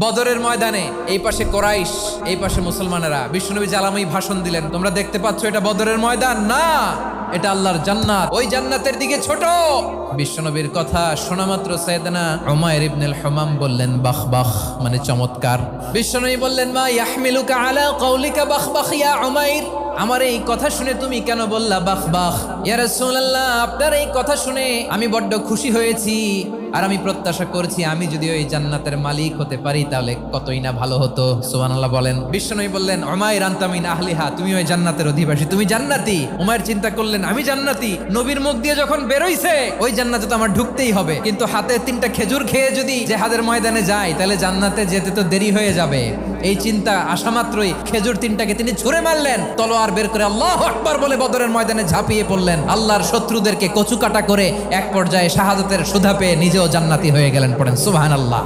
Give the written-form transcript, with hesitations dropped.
বদরের ময়দানে এই পাশে কোরাইশ, এই পাশে মুসলমানেরা। বিশ্বনবী জালাময়ী ভাষণ দিলেন, তোমরা দেখতে পাচ্ছ এটা বদরের ময়দান না, এটা আল্লাহর জান্নাত, ওই জান্নাতের দিকে ছোট। বিশ্বনবীর কথা শোনা মাত্র সাইয়েদনা উমাইর ইবনুল হুমাম বললেন বাখ বাখ, মানে চমৎকার। বিশ্বনবী বললেন মা ইয়াহমিলুকা আলা কাউলিকা বাখ বাখ ইয়া উমাইর, আমার এই কথা শুনে তুমি কেন বললা বাখ বাখ? ইয়া রাসূলুল্লাহ, আপনার এই কথা শুনে আমি বড্ড খুশি হয়েছি, আর আমি প্রত্যাশা করছি আমি যদি ওই জান্নাতের মালিক হতে পারি তাহলে কতই না ভালো হতো। সুবহানাল্লাহ বলেন। বিশ্বনবী বললেন উমাইর আনতা মিন আহলিহা, তুমি ওই জান্নাতের অধিবাসী, তুমি জান্নাতি। উমাইর চিন্তা করলেন আমি জান্নাতি, নবীর মুখ দিয়ে যখন বেরোইছে ওই জান্নাতে তো আমার ঢুকতেই হবে, কিন্তু হাতে 3টা খেজুর খেয়ে যদি জেহাদের ময়দানে যাই তাহলে জান্নাতে যেতে তো দেরি হয়ে যাবে। এই চিন্তা আসা মাত্রই খেজুর 3টাকে তিনি ছুঁড়ে মারলেন, তলোয়ার বের করে আল্লাহু আকবার বলে বদরের ময়দানে ঝাঁপিয়ে পড়লেন। আল্লাহর শত্রুদেরকে কচুকাটা করে এক পর্যায়ে শাহাদাতের সুধা পেয়ে নিজেও জান্নাতি হয়ে গেলেন। পড়েন সুবহানাল্লাহ।